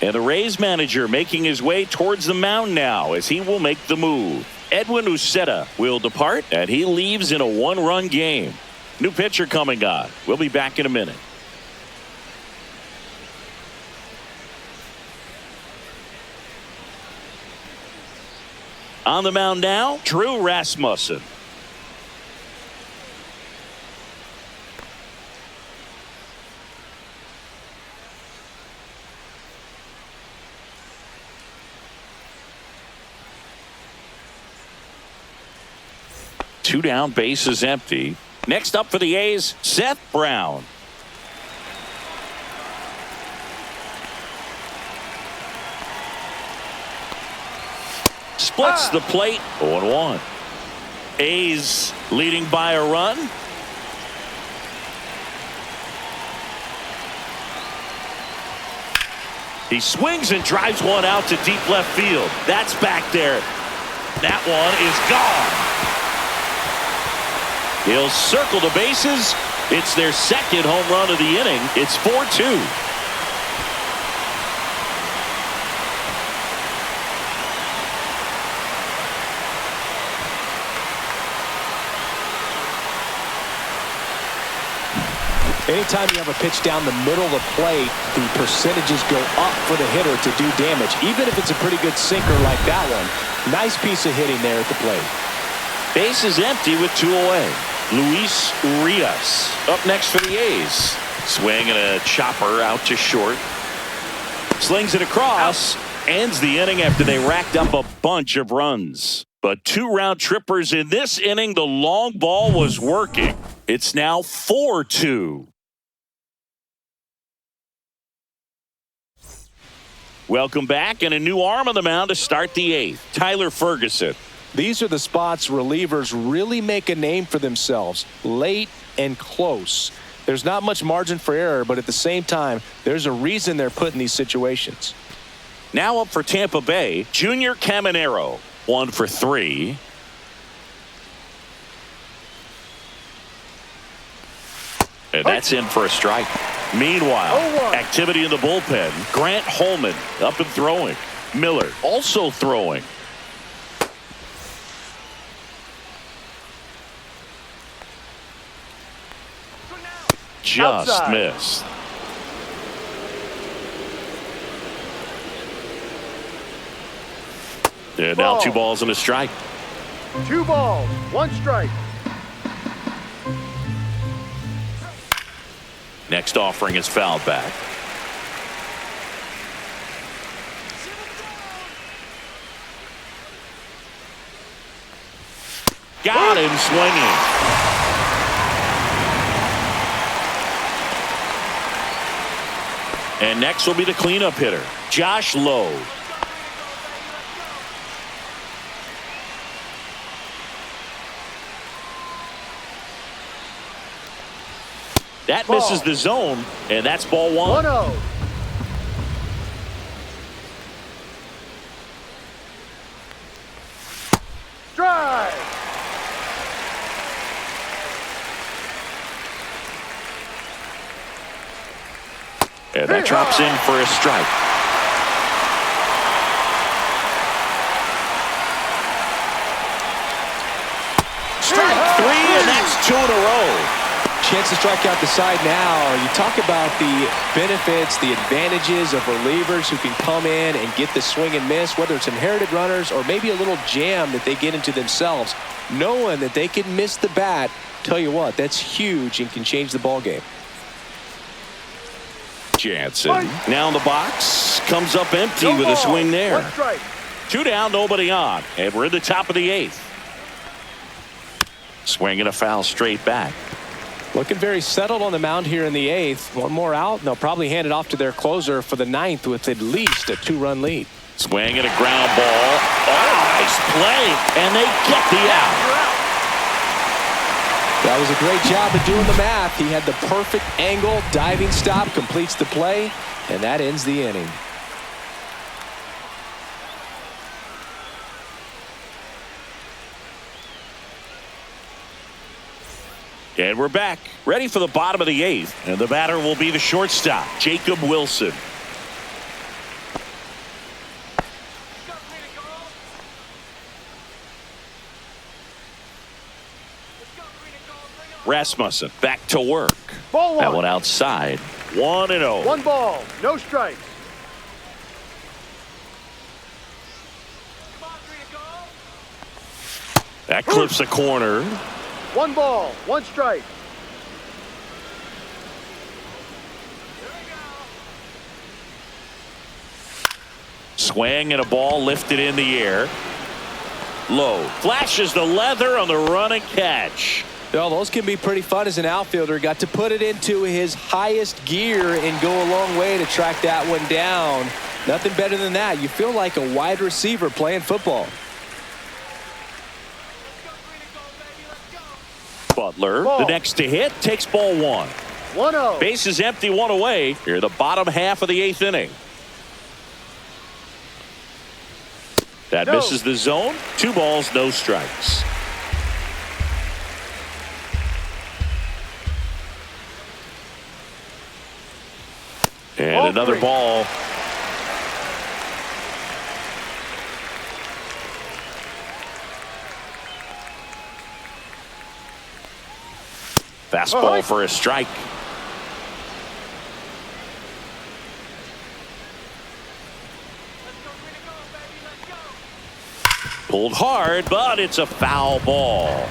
And the Rays manager making his way towards the mound now as he will make the move. Edwin Uceta will depart, and he leaves in a 1-run game. New pitcher coming on. We'll be back in a minute. On the mound now, Drew Rasmussen. Two down, base is empty. Next up for the A's, Seth Brown. Splits the plate, 0-1. A's leading by a run. He swings and drives one out to deep left field. That's back there. That one is gone. He'll circle the bases. It's their second home run of the inning. It's 4-2. Anytime you have a pitch down the middle of the plate, the percentages go up for the hitter to do damage, even if it's a pretty good sinker like that one. Nice piece of hitting there at the plate. Base is empty with 2 away. Luis Urias up next for the A's. Swing and a chopper out to short. Slings it across. Ends the inning after they racked up a bunch of runs. But 2 round trippers in this inning. The long ball was working. It's now 4-2. Welcome back, and a new arm on the mound to start the 8th. Tyler Ferguson. These are the spots relievers really make a name for themselves, late and close. There's not much margin for error, but at the same time, there's a reason they're put in these situations. Now up for Tampa Bay, Junior Caminero. 1 for 3. And that's in for a strike. Meanwhile, activity in the bullpen. Grant Holman up and throwing. Miller also throwing. Just Outside. missed. And now 2 balls and a strike. 2 balls, 1 strike. Next offering is fouled back. Got him swinging. And next will be the cleanup hitter, Josh Lowe. That misses the zone, and that's ball 1. 1-0. Strike. And that drops in for a strike. Strike 3, and that's 2 in a row. Chance to strike out the side now. You talk about the benefits, the advantages of relievers who can come in and get the swing and miss, whether it's inherited runners or maybe a little jam that they get into themselves. Knowing that they can miss the bat, tell you what, that's huge and can change the ball game. Jansen now in the box, comes up empty with a swing there. 1 strike. 2 down, nobody on, and we're in the top of the 8th. Swing and a foul straight back. Looking very settled on the mound here in the 8th. 1 more out, and they'll probably hand it off to their closer for the 9th with at least a 2-run lead. Swing and a ground ball. Oh, nice play, and they get the out. That was a great job of doing the math. He had the perfect angle, diving stop, completes the play, and that ends the inning. And we're back, ready for the bottom of the 8th, and the batter will be the shortstop, Jacob Wilson. Rasmussen back to work. Ball 1. That one outside. 1-0. 1 ball, no strikes. That clips a corner. 1 ball, 1 strike. Swing and a ball lifted in the air. Low. Flashes the leather on the run and catch. Well, those can be pretty fun as an outfielder. Got to put it into his highest gear and go a long way to track that one down. Nothing better than that. You feel like a wide receiver playing football. Butler, the next to hit, takes ball 1. 1-0. Base is empty, 1 away. Here, the bottom half of the 8th inning. That No. misses the zone. 2 balls, no strikes. And Ball another 3. ball. Fastball for a strike. Pulled hard, but it's a foul ball.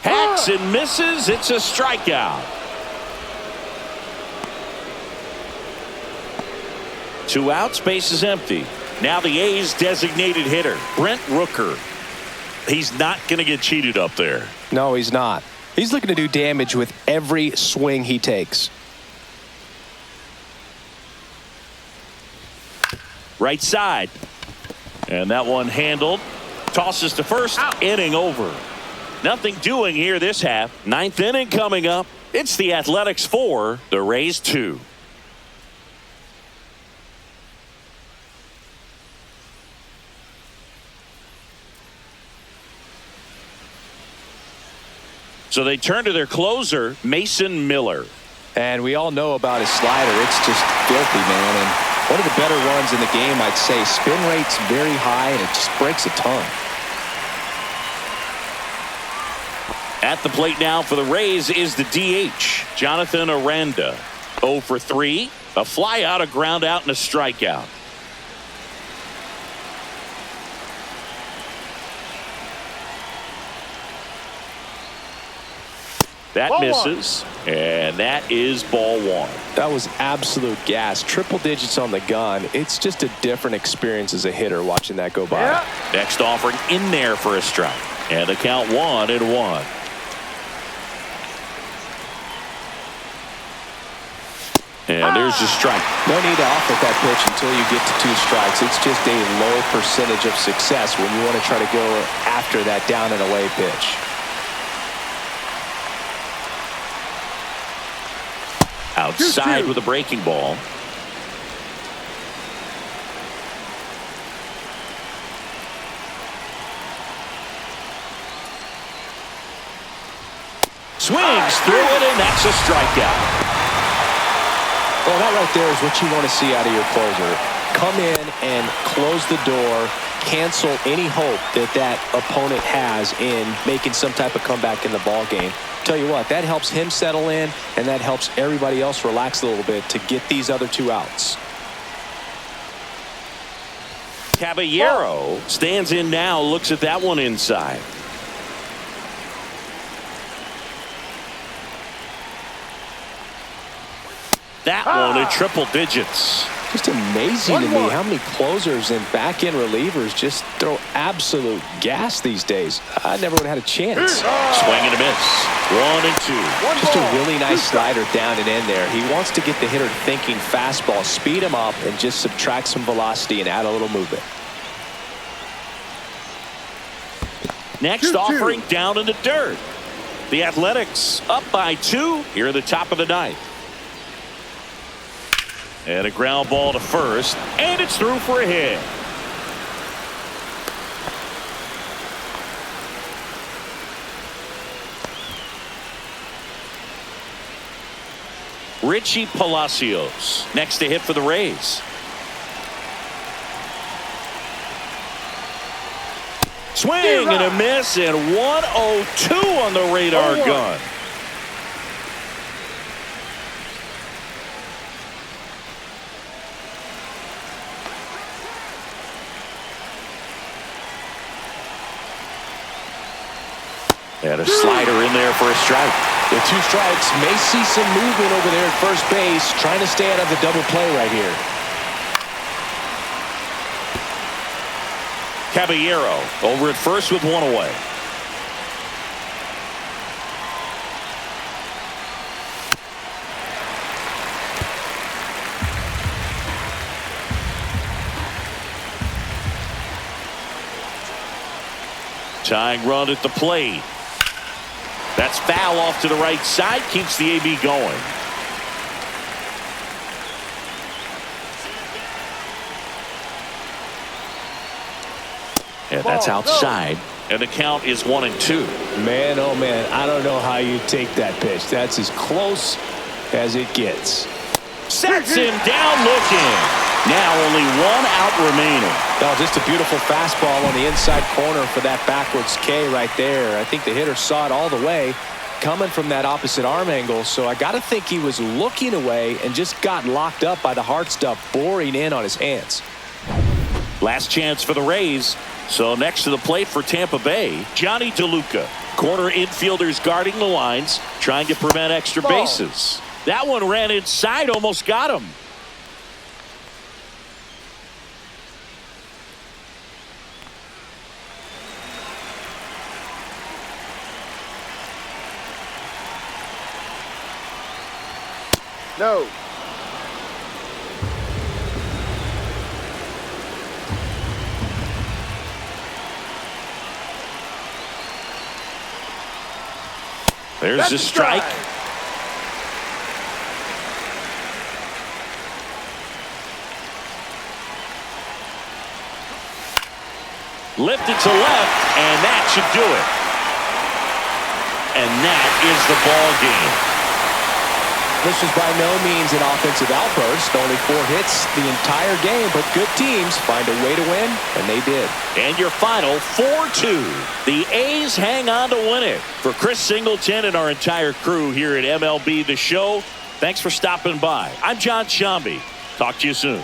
Hacks and misses. It's a strikeout. 2 outs, base is empty. Now the A's designated hitter, Brent Rooker. He's not going to get cheated up there. No, he's not. He's looking to do damage with every swing he takes. Right side. And that one handled. Tosses to first. Out. Inning over. Nothing doing here this half. 9th inning coming up. It's the Athletics 4, the Rays 2. So they turn to their closer, Mason Miller. And we all know about his slider. It's just filthy, man. And one of the better runs in the game, I'd say. Spin rate's very high, and it just breaks a ton. At the plate now for the Rays is the DH, Jonathan Aranda. 0 for 3, a fly out, a ground out, and a strikeout. That Ball misses, and that is ball 1. That was absolute gas. Triple digits on the gun. It's just a different experience as a hitter watching that go by. Yeah. Next offering in there for a strike. And the count 1-1. And there's the strike. No need to offer that pitch until you get to 2 strikes. It's just a low percentage of success when you want to try to go after that down and away pitch. Outside with a breaking ball. Swings through it, and that's a strikeout. Well, that right there is what you want to see out of your closer. Come in and close the door, cancel any hope that that opponent has in making some type of comeback in the ball game. Tell you what, that helps him settle in, and that helps everybody else relax a little bit to get these other 2 outs. Caballero stands in now, looks at that one inside. That one at triple digits. Just amazing to me 1-1. how many closers and back-end relievers just throw absolute gas these days. I never would have had a chance. Swing and a miss. 1-2. Just a really nice slider down and in there. He wants to get the hitter thinking fastball, speed him up, and just subtract some velocity and add a little movement. Next 2-2. offering down in the dirt. The Athletics up by 2 here at the top of the 9th. And a ground ball to first, and it's through for a hit. Richie Palacios next to hit for the Rays. Swing and a miss, and 102 on the radar gun. And a slider in there for a strike. With 2 strikes, may see some movement over there at first base, trying to stay out of the double play right here. Caballero over at first with 1 away. Tying run at the plate. That's foul off to the right side, keeps the AB going. And that's Ball, outside. And the count is 1-2. Man, oh man, I don't know how you take that pitch. That's as close as it gets. Sets him down looking. Now only one out remaining. Oh, just a beautiful fastball on the inside corner for that backwards K right there. I think the hitter saw it all the way coming from that opposite arm angle. So I got to think he was looking away and just got locked up by the hard stuff boring in on his hands. Last chance for the Rays. So next to the plate for Tampa Bay, Johnny DeLuca. Corner infielders guarding the lines, trying to prevent extra bases. That one ran inside, almost got him. No. There's That's a strike. Lifted to left, and that should do it. And that is the ball game. This was by no means an offensive outburst. Only 4 hits the entire game, but good teams find a way to win, and they did. And your final 4-2. The A's hang on to win it. For Chris Singleton and our entire crew here at MLB The Show, thanks for stopping by. I'm John Shambi. Talk to you soon.